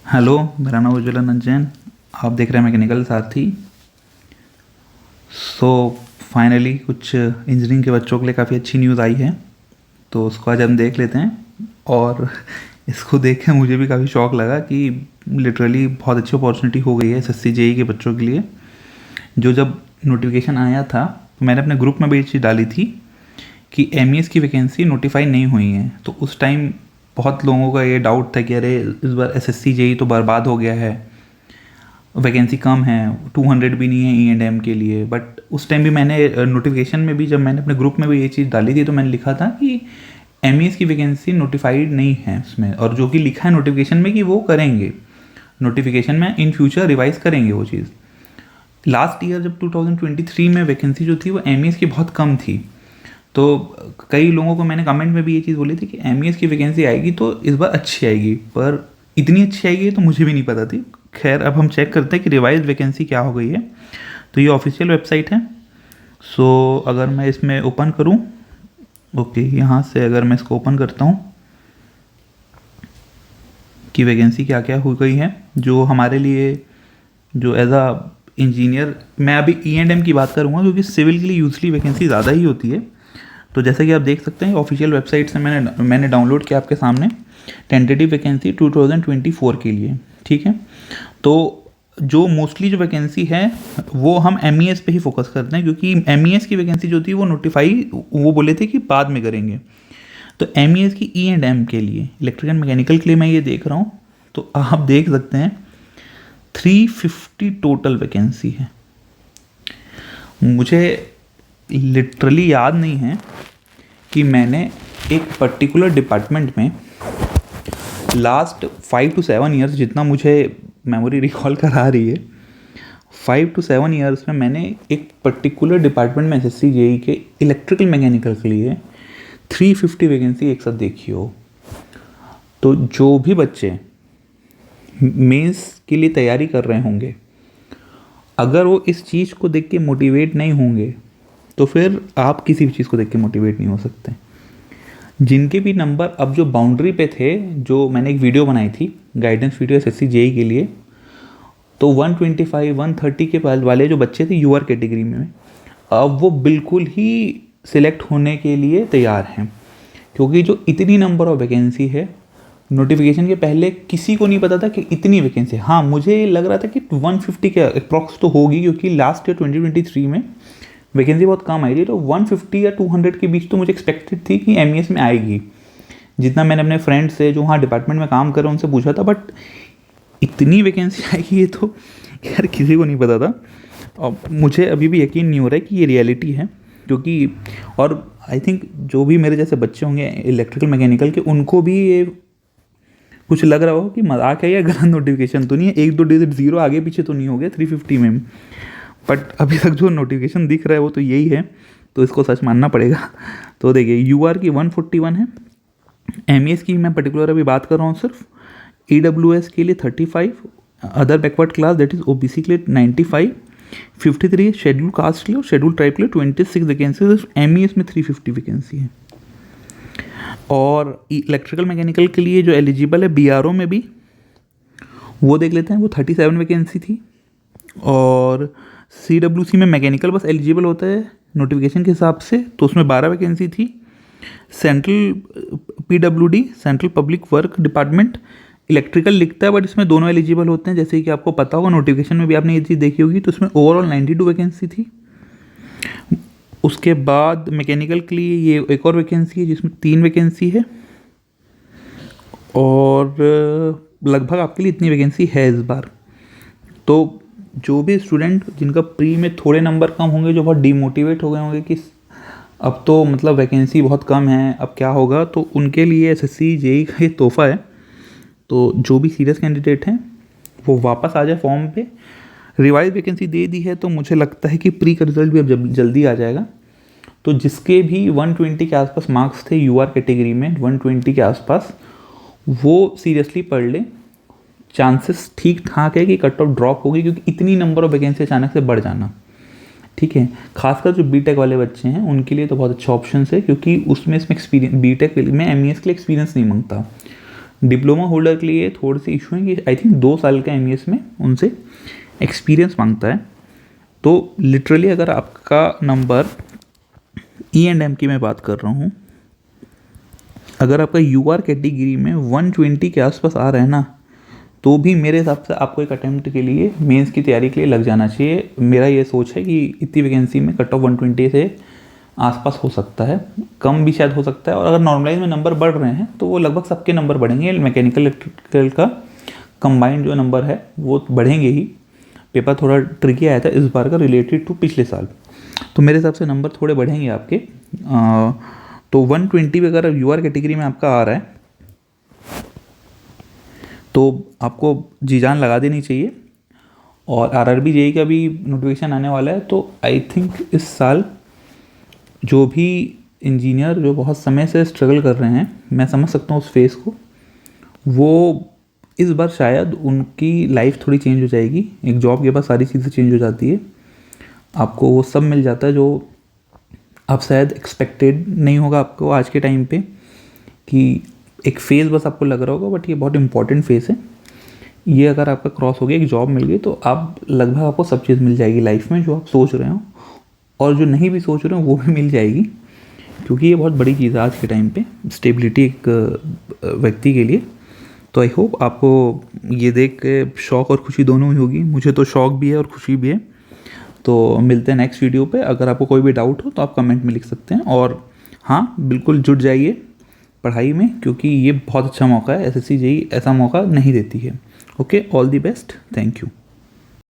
Hello, मेरा नाम उज्ज्वल नंजन। आप देख रहे हैं मैकेनिकल साथी। सो फाइनली कुछ इंजीनियरिंग के बच्चों के लिए काफ़ी अच्छी न्यूज़ आई है, तो उसको आज हम देख लेते हैं। और इसको देख के मुझे भी काफ़ी शौक लगा कि लिटरली बहुत अच्छी अपॉर्चुनिटी हो गई है एसएससी जेई के बच्चों के लिए। जो जब नोटिफिकेशन आया था तो मैंने अपने ग्रुप में भी ये चीज़ डाली थी कि एमईएस की वैकेंसी नोटिफाई नहीं हुई है। तो उस टाइम बहुत लोगों का ये डाउट था कि अरे इस बार एसएससी जेई तो बर्बाद हो गया है, वैकेंसी कम है, 200 भी नहीं है ई एंड एम के लिए। बट उस टाइम भी मैंने नोटिफिकेशन में भी, जब मैंने अपने ग्रुप में भी ये चीज़ डाली थी, तो मैंने लिखा था कि एमईएस की वैकेंसी नोटिफाइड नहीं है उसमें, और जो कि लिखा है नोटिफिकेशन में कि वो करेंगे, नोटिफिकेशन में इन फ्यूचर रिवाइज करेंगे वो चीज़। लास्ट ईयर जब 2023 में वैकेंसी जो थी वो एमईएस की बहुत कम थी, तो कई लोगों को मैंने कमेंट में भी ये चीज़ बोली थी कि एमईएस की वैकेंसी आएगी तो इस बार अच्छी आएगी, पर इतनी अच्छी आएगी तो मुझे भी नहीं पता थी। खैर, अब हम चेक करते हैं कि रिवाइज वैकेंसी क्या हो गई है। तो ये ऑफिशियल वेबसाइट है। सो अगर मैं इसमें ओपन करूं, ओके, यहाँ से अगर मैं इसको ओपन करता हूँ कि वैकेंसी क्या क्या हो गई है जो हमारे लिए, जो एज अ इंजीनियर, मैं अभी ई एंड एम की बात करूँगा क्योंकि सिविल के लिए यूजली वैकेंसी ज़्यादा ही होती है। तो जैसे कि आप देख सकते हैं ऑफिशियल वेबसाइट से मैंने डाउनलोड किया आपके सामने टेंटेटिव वैकेंसी 2024 के लिए, ठीक है। तो जो मोस्टली जो वैकेंसी है वो हम एमईएस पे ही फोकस करते हैं, क्योंकि एमईएस की वैकेंसी जो थी वो नोटिफाई, वो बोले थे कि बाद में करेंगे। तो एमईएस की ई एंड एम के लिए, इलेक्ट्रिकल मैकेनिकल के लिए मैं ये देख रहा हूँ, तो आप देख सकते हैं 350 टोटल वैकेंसी है। मुझे लिटरली याद नहीं है कि मैंने एक पर्टिकुलर डिपार्टमेंट में लास्ट 5 to 7 ईयर्स, जितना मुझे मेमोरी रिकॉल करा रही है, 5 to 7 ईयर्स में मैंने एक पर्टिकुलर डिपार्टमेंट में एसएससी जेई के इलेक्ट्रिकल मैकेनिकल के लिए 350 वैकेंसी एक साथ देखी हो। तो जो भी बच्चे मेंस के लिए तैयारी कर रहे होंगे, अगर वो इस चीज़ को देख के मोटिवेट नहीं होंगे तो फिर आप किसी भी चीज़ को देख के मोटिवेट नहीं हो सकते। जिनके भी नंबर अब जो बाउंड्री पे थे, जो मैंने एक वीडियो बनाई थी गाइडेंस वीडियो एसएससी जेई के लिए, तो 125 130 के वाले जो बच्चे थे यूआर कैटेगरी में, अब वो बिल्कुल ही सिलेक्ट होने के लिए तैयार हैं, क्योंकि जो इतनी नंबर ऑफ वैकेंसी है, नोटिफिकेशन के पहले किसी को नहीं पता था कि इतनी वैकेंसी। हाँ, मुझे लग रहा था कि 150 के अप्रॉक्स तो होगी, क्योंकि लास्ट ईयर 2023 में वैकेंसी बहुत कम आई थी, तो 150 या 200 के बीच तो मुझे एक्सपेक्टेड थी कि एमईएस में आएगी, जितना मैंने अपने फ्रेंड से जो वहाँ डिपार्टमेंट में काम कर रहे हैं उनसे पूछा था। बट इतनी वैकेंसी आएगी ये तो यार किसी को नहीं पता था, और मुझे अभी भी यकीन नहीं हो रहा है कि ये रियलिटी है। क्योंकि और आई थिंक जो भी मेरे जैसे बच्चे होंगे इलेक्ट्रिकल मैकेनिकल के, उनको भी ये कुछ लग रहा हो कि मजाक है या गलत नोटिफिकेशन तो नहीं है, एक दो डिजिट जीरो आगे पीछे तो नहीं हो गया 350 में। बट अभी तक जो नोटिफिकेशन दिख रहा है वो तो यही है, तो इसको सच मानना पड़ेगा। तो देखिए, यूआर की 141 है, एमईएस की मैं पर्टिकुलर अभी बात कर रहा हूँ सिर्फ, ईडब्ल्यूएस के लिए 35, other backward class that is OBC के लिए 95, 53 शेड्यूल कास्ट के लिए और शेड्यूल ट्राइब के लिए 26 वैकेंसी, सिर्फ एमईएस में 350 वैकेंसी है। और इलेक्ट्रिकल मैकेनिकल के लिए जो एलिजिबल है बीआरओ में भी, वो देख लेते हैं, वो 37 वैकेंसी थी। और सीडब्ल्यूसी में मैकेनिकल बस एलिजिबल होता है नोटिफिकेशन के हिसाब से, तो उसमें 12 वैकेंसी थी। Central PWD, central public work department, electrical लिखता है बट इसमें दोनों एलिजिबल होते हैं, जैसे कि आपको पता होगा, नोटिफिकेशन में भी आपने ये चीज़ देखी होगी। तो उसमें ओवरऑल 92 वैकेंसी थी। उसके बाद मैकेनिकल के लिए ये एक और वैकेंसी है जिसमें 3 वैकेंसी है, और लगभग आपके लिए इतनी वैकेंसी है इस बार। तो जो भी स्टूडेंट जिनका प्री में थोड़े नंबर कम होंगे, जो बहुत डीमोटिवेट हो गए होंगे कि अब तो मतलब वैकेंसी बहुत कम है, अब क्या होगा, तो उनके लिए एसएससी जेई का ये तोहफा है। तो जो भी सीरियस कैंडिडेट हैं वो वापस आ जाए फॉर्म पे। रिवाइज वैकेंसी दे दी है तो मुझे लगता है कि प्री का रिजल्ट भी अब जल्दी आ जाएगा। तो जिसके भी 120 के आसपास मार्क्स थे यूआर कैटेगरी में, 120 के आसपास, वो सीरियसली पढ़ ले। चांसेस ठीक ठाक है कि कट ऑफ ड्रॉप होगी, क्योंकि इतनी नंबर ऑफ वैकेंसी अचानक से बढ़ जाना, ठीक है। खासकर जो बीटेक वाले बच्चे हैं उनके लिए तो बहुत अच्छा ऑप्शन है, क्योंकि इसमें एक्सपीरियंस, बीटेक में एमईएस के लिए एक्सपीरियंस नहीं मांगता। डिप्लोमा होल्डर के लिए थोड़ी सी इशू है कि आई थिंक 2 साल का एमईएस में उनसे एक्सपीरियंस मांगता है। तो लिटरली अगर आपका नंबर E&M की मैं बात कर रहा हूँ, अगर आपका यूआर कैटेगरी में 120 के आसपास आ रहा है ना, तो भी मेरे हिसाब से आपको एक अटेम्प्ट के लिए मेंस की तैयारी के लिए लग जाना चाहिए। मेरा ये सोच है कि इतनी वैकेंसी में कट ऑफ 120 से आसपास हो सकता है, कम भी शायद हो सकता है। और अगर नॉर्मलाइज में नंबर बढ़ रहे हैं तो वो लगभग सबके नंबर बढ़ेंगे। मैकेनिकल इलेक्ट्रिकल का कंबाइंड जो नंबर है वो बढ़ेंगे ही। पेपर थोड़ा ट्रिकी आया था इस बार का रिलेटेड टू पिछले साल, तो मेरे हिसाब से नंबर थोड़े बढ़ेंगे आपके। तो 120 भी अगर यूआर कैटेगरी में आपका आ रहा है तो आपको जी जान लगा देनी चाहिए। और आरआरबी जेईई का भी नोटिफिकेशन आने वाला है, तो आई थिंक इस साल जो भी इंजीनियर जो बहुत समय से स्ट्रगल कर रहे हैं, मैं समझ सकता हूँ उस फेज़ को, वो इस बार शायद उनकी लाइफ थोड़ी चेंज हो जाएगी। एक जॉब के बाद सारी चीज़ें चेंज हो जाती है, आपको वो सब मिल जाता है जो आप शायद एक्सपेक्टेड नहीं होगा आपको आज के टाइम पे, कि एक फ़ेज़ बस आपको लग रहा होगा, बट ये बहुत इंपॉर्टेंट फेज़ है। ये अगर आपका क्रॉस हो गया, एक जॉब मिल गई, तो आप लगभग आपको सब चीज़ मिल जाएगी लाइफ में जो आप सोच रहे हो, और जो नहीं भी सोच रहे हो वो भी मिल जाएगी, क्योंकि ये बहुत बड़ी चीज़ है आज के टाइम पे स्टेबिलिटी एक व्यक्ति के लिए। तो आई होप आपको ये देख के शौक और खुशी दोनों ही होगी। मुझे तो शौक भी है और खुशी भी है। तो मिलते हैं नेक्स्ट वीडियो पे। अगर आपको कोई भी डाउट हो तो आप कमेंट में लिख सकते हैं। और हाँ, बिल्कुल जुट जाइए पढ़ाई में, क्योंकि ये बहुत अच्छा मौका है। एसएससी जेईई ऐसा मौका नहीं देती है। Okay, all the best, thank you.